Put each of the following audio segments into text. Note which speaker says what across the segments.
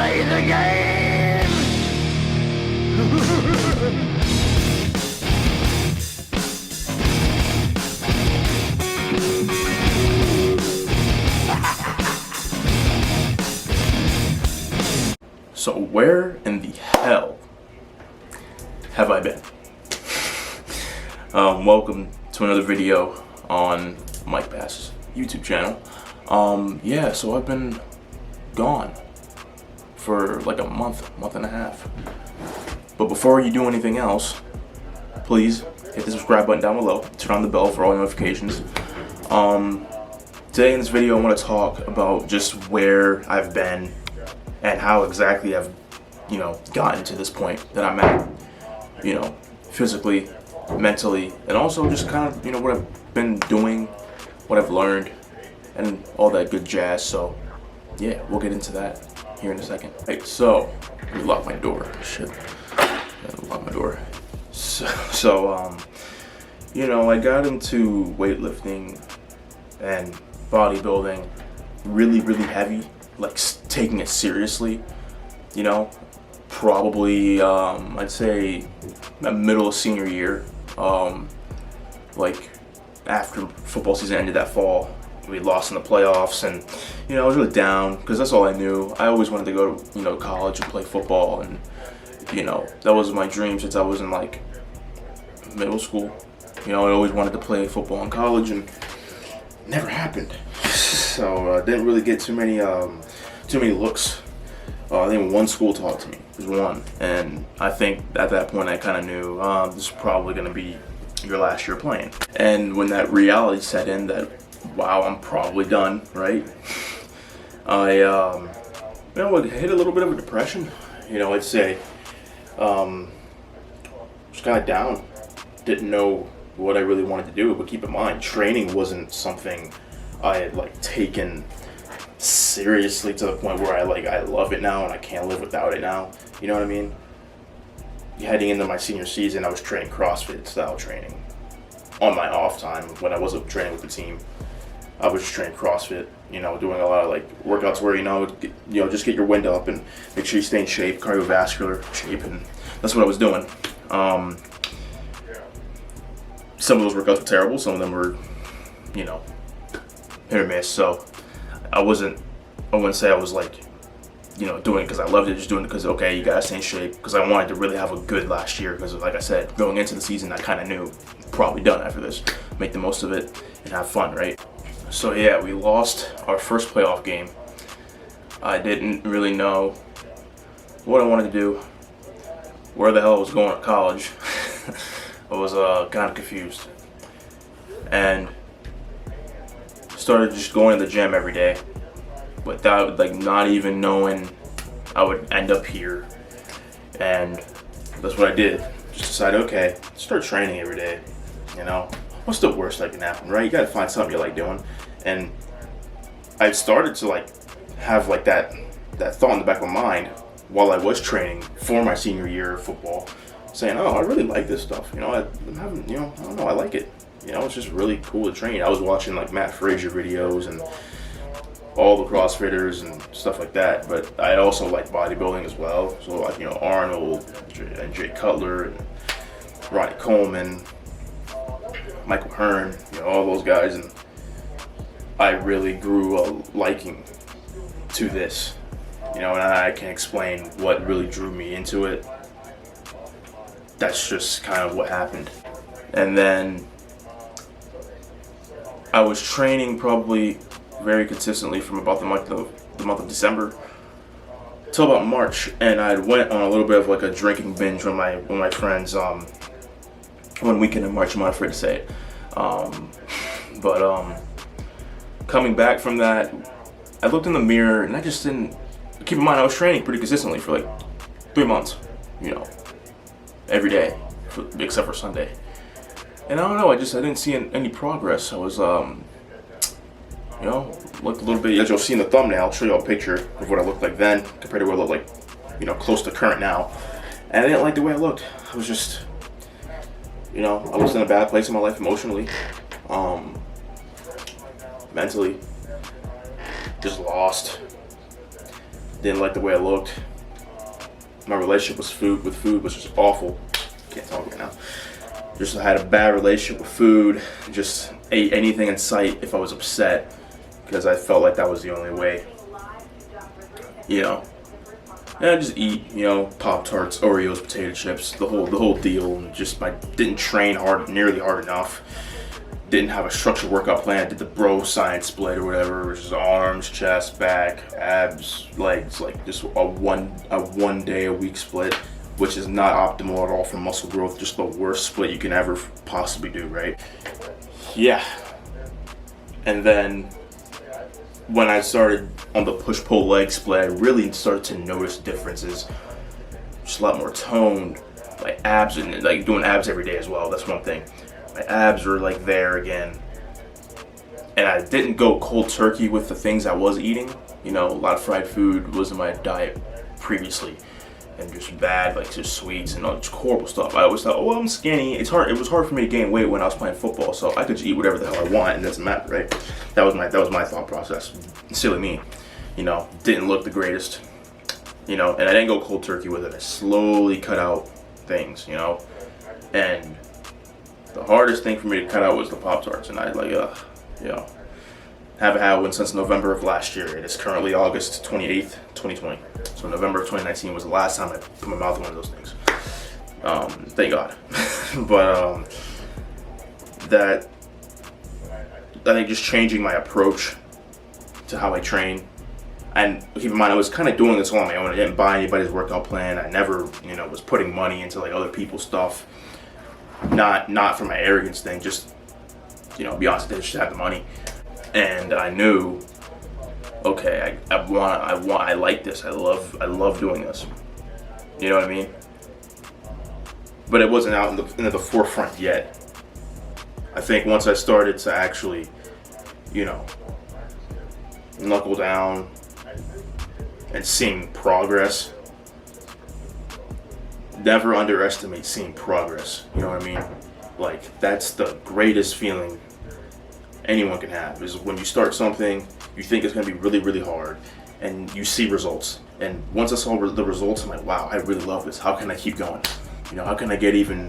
Speaker 1: play the game!
Speaker 2: So where in the hell have I been? Welcome to another video on Mike Bass's YouTube channel. Yeah, so I've been gone for like a month and a half. But before you do anything else, please hit the subscribe button down below, turn on the bell for all notifications. Today in this video I want to talk about just where I've been and how exactly I've, gotten to this point that I'm at, physically, mentally, and also just kind of, what I've been doing, what I've learned, and all that good jazz. So, yeah, we'll get into that here in a second. Hey, so, let me lock my door. Shit, lock my door. So, I got into weightlifting and bodybuilding really heavy, like taking it seriously, probably I'd say middle of senior year, like after football season ended that fall. We lost in the playoffs, and I was really down because that's all I knew. I always wanted to go to college and play football, and that was my dream since I was in like middle school. I always wanted to play football in college, and never happened. So didn't really get too many looks. I think one school talked to me. There's one, and I think at that point I kind of knew this is probably going to be your last year playing. And when that reality set in that, wow, I'm probably done, right? I hit a little bit of a depression. I'd say just kind of down. Didn't know what I really wanted to do, but keep in mind, training wasn't something I had taken seriously to the point where I love it now and I can't live without it now. You know what I mean? Heading into my senior season, I was training CrossFit style training on my off time when I wasn't training with the team. I was just training CrossFit, doing a lot of workouts where just get your wind up and make sure you stay in shape, cardiovascular shape, and that's what I was doing. Some of those workouts were terrible, some of them were, hit or miss. So I wouldn't say I was doing it because I loved it, just doing it because, okay, you gotta stay in shape, because I wanted to really have a good last year, because like I said, going into the season, I kind of knew probably done after this, make the most of it and have fun, right? So yeah, we lost our first playoff game. I didn't really know what I wanted to do, where the hell I was going to college. I was kind of confused, and started just going to the gym every day without not even knowing I would end up here. And that's what I did. Just decided, okay, start training every day. What's the worst that can happen, right? You gotta find something you like doing. And I started to have that thought in the back of my mind while I was training for my senior year of football, saying, oh, I really like this stuff. I'm having, I don't know, I like it. It's just really cool to train. I was watching Matt Frazier videos and all the CrossFitters and stuff like that, but I also like bodybuilding as well. So Arnold and Jay Cutler and Ronnie Coleman, Michael Hearn, all those guys, and I really grew a liking to this, and I can't explain what really drew me into it. That's just kind of what happened. And then I was training probably very consistently from about the month of December till about March, and I went on a little bit of a drinking binge with my friends one weekend in March. I'm not afraid to say it. But coming back from that, I looked in the mirror and I just didn't keep in mind I was training pretty consistently for 3 months, every day except for Sunday. And I don't know, I didn't see any progress. I was looked a little bit, as you'll see in the thumbnail. I'll show you a picture of what I looked like then compared to what I look like, close to current now. And I didn't like the way I looked. I was just, I was in a bad place in my life emotionally, mentally, just lost. Didn't like the way I looked. My relationship with food was just awful. Can't talk right now. Just had a bad relationship with food. Just ate anything in sight if I was upset, because I felt like that was the only way. You know. And I just eat, Pop-Tarts, Oreos, potato chips, the whole deal. And just I didn't train nearly hard enough. Didn't have a structured workout plan. I did the bro science split or whatever, which is arms, chest, back, abs, legs, like just a one day a week split, which is not optimal at all for muscle growth. Just the worst split you can ever possibly do, right? Yeah. And then when I started on the push-pull leg split, I really started to notice differences. Just a lot more toned. My abs, and like doing abs every day as well. That's one thing. My abs were like there again. And I didn't go cold turkey with the things I was eating. A lot of fried food was in my diet previously. And just bad, like just sweets and all just horrible stuff. I always thought, oh, I'm skinny. It was hard for me to gain weight when I was playing football, so I could just eat whatever the hell I want and it doesn't matter, right? That was my thought process. Silly me. Didn't look the greatest. And I didn't go cold turkey with it. I slowly cut out things, and the hardest thing for me to cut out was the Pop-Tarts, and I haven't had one since November of last year. It is currently August 28th, 2020. So November of 2019 was the last time I put my mouth on one of those things. Thank God. But that, I think just changing my approach to how I train. And keep in mind, I was kind of doing this on my own. I didn't buy anybody's workout plan. I never, was putting money into like other people's stuff. Not for my arrogance thing. Just, be honest, I just had the money, and I knew, okay, I like this. I love doing this. You know what I mean? But it wasn't out in the forefront yet. I think once I started to actually, knuckle down and seeing progress. Never underestimate seeing progress. You know what I mean? Like, that's the greatest feeling anyone can have, is when you start something, you think it's going to be really, really hard, and you see results. And once I saw the results, I'm like, wow, I really love this. How can I keep going? How can I get even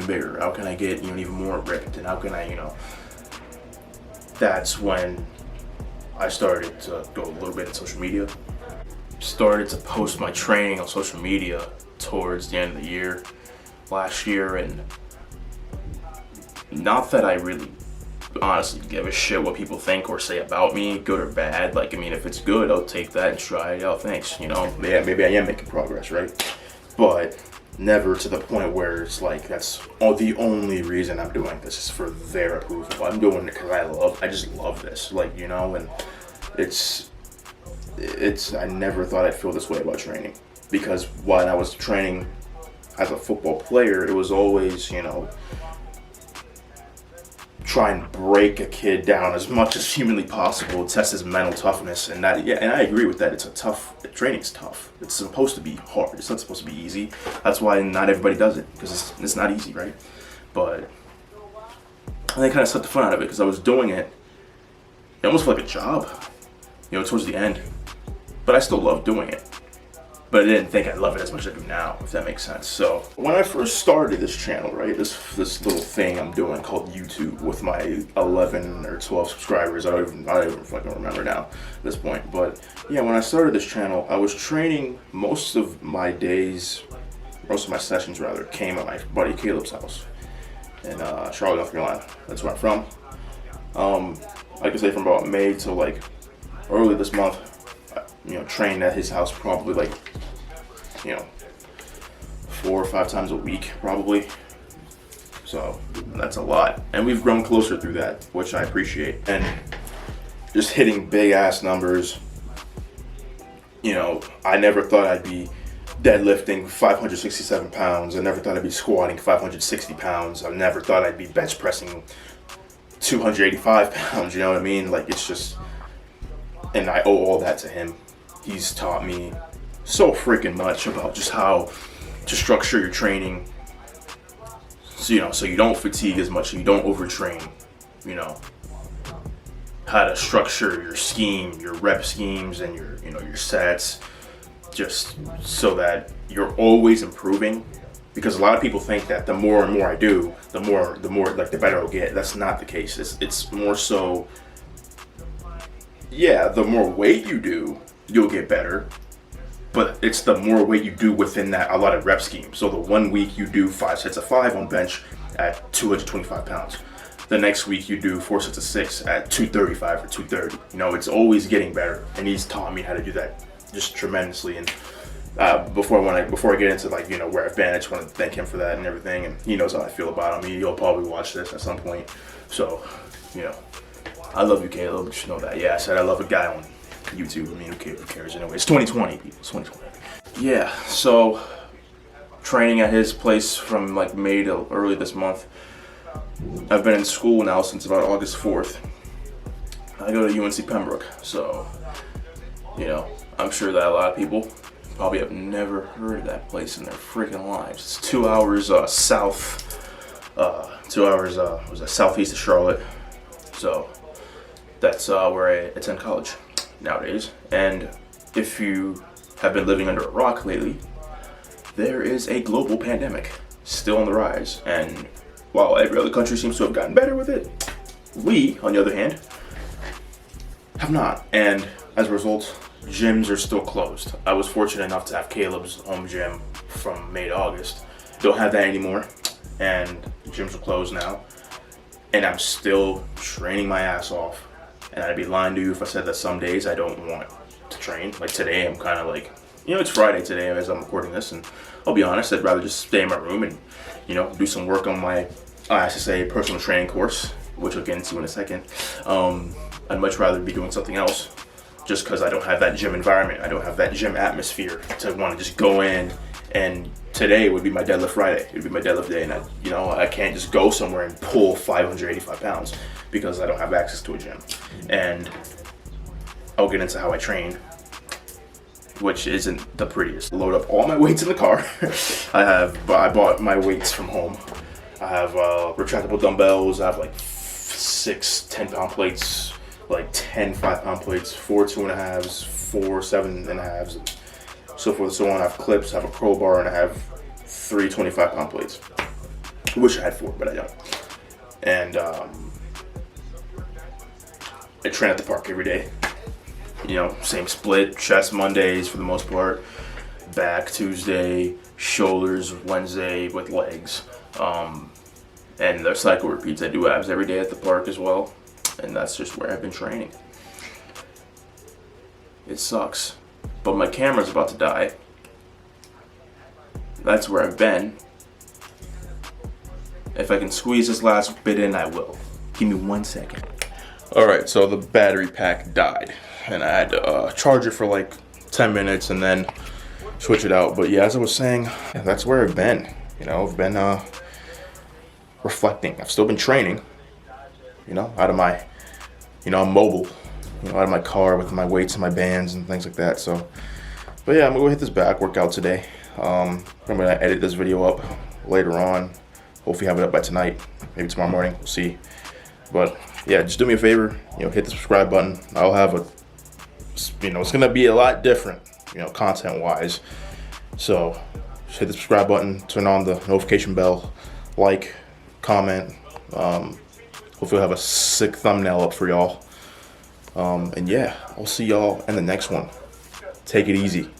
Speaker 2: bigger? How can I get even more ripped? And how can I, That's when I started to go a little bit in social media. Started to post my training on social media towards the end of the year, last year, and not that I really honestly give a shit what people think or say about me, good or bad. Like, if it's good, I'll take that and try it out. Thanks, maybe I am making progress, right? But never to the point where it's like that's the only reason I'm doing this is for their approval. I'm doing it because I just love this, and it's I never thought I'd feel this way about training, because when I was training as a football player, it was always, try and break a kid down as much as humanly possible, test his mental toughness, and I agree with that. Training's tough. It's supposed to be hard. It's not supposed to be easy. That's why not everybody does it, because it's not easy, right? But I kind of sucked the fun out of it, because I was doing it. It almost felt like a job, towards the end. But I still love doing it. But I didn't think I'd love it as much as I do now, if that makes sense. So when I first started this channel, right, this little thing I'm doing called YouTube with my 11 or 12 subscribers, I don't even fucking remember now at this point. But yeah, when I started this channel, I was training most of my sessions came at my buddy Caleb's house in Charlotte, North Carolina. That's where I'm from. I could say from about May till like early this month, trained at his house probably like, 4 or 5 times a week probably. So that's a lot. And we've grown closer through that, which I appreciate. And just hitting big ass numbers. I never thought I'd be deadlifting 567 pounds. I never thought I'd be squatting 560 pounds. I never thought I'd be bench pressing 285 pounds, you know what I mean? Like, it's just, and I owe all that to him. He's taught me so freaking much about just how to structure your training, so you don't fatigue as much, so you don't overtrain, how to structure your scheme, your rep schemes, and your sets, just so that you're always improving. Because a lot of people think that the more and more I do, the more like the better I'll get. That's not the case. It's more so, yeah, the more weight you do, you'll get better. But it's the more weight you do within that allotted rep scheme. So the 1 week you do 5 sets of 5 on bench at 225 pounds. The next week you do 4 sets of 6 at 235 or 230. You know, it's always getting better. And he's taught me how to do that just tremendously. And before I get into like, you know, where I've been, I just want to thank him for that and everything. And he knows how I feel about him. He'll probably watch this at some point. So, you know, I love you, Caleb. Just know that. Yeah, I said I love a guy on YouTube. I mean, who cares anyway? It's 2020, people. It's 2020. Yeah, so training at his place from like May to early this month. I've been in school now since about August 4th. I go to UNC Pembroke, so, you know, I'm sure that a lot of people probably have never heard of that place in their freaking lives. It's 2 hours south, 2 hours was that southeast of Charlotte. So that's where I attend college nowadays. And if you have been living under a rock lately, there is a global pandemic still on the rise. And while every other country seems to have gotten better with it, we, on the other hand, have not. And as a result, gyms are still closed. I was fortunate enough to have Caleb's home gym from May to August. Don't have that anymore, and gyms are closed now. And I'm still training my ass off. And I'd be lying to you if I said that some days I don't want to train. Like today, I'm kind of like, you know, it's Friday today as I'm recording this, and I'll be honest, I'd rather just stay in my room and, you know, do some work on my ISSA personal training course, which we'll get into in a second. I'd much rather be doing something else, just because I don't have that gym environment. I don't have that gym atmosphere to want to just go in. And today would be my deadlift Friday. It would be my deadlift day, and I can't just go somewhere and pull 585 pounds because I don't have access to a gym. And I'll get into how I train, which isn't the prettiest. Load up all my weights in the car. I bought my weights from home. I have retractable dumbbells. I have like 6 10-pound plates, like 10 5-pound plates, 4 2.5s, 4 7.5s, so forth and so on. I have clips, I have a crowbar, and I have 3 25-pound plates. I wish I had 4, but I don't. And I train at the park every day. You know, same split, chest Mondays for the most part, back Tuesday, shoulders Wednesday with legs. And their cycle repeats. I do abs every day at the park as well. And that's just where I've been training. It sucks. But my camera's about to die. That's where I've been. If I can squeeze this last bit in, I will. Give me 1 second. Alright, so the battery pack died. And I had to charge it for like 10 minutes and then switch it out. But yeah, as I was saying, that's where I've been. You know, I've been reflecting. I've still been training, you know, out of my, you know, I'm mobile, you know, out of my car with my weights and my bands and things like that. So, but yeah, I'm gonna go hit this back workout today. I'm gonna edit this video up later on. Hopefully have it up by tonight, maybe tomorrow morning, we'll see. But yeah, just do me a favor, you know, hit the subscribe button. I'll have a, you know, it's gonna be a lot different, you know, content wise. So just hit the subscribe button, turn on the notification bell, like, comment. Hopefully I'll have a sick thumbnail up for y'all. And yeah, I'll see y'all in the next one. Take it easy.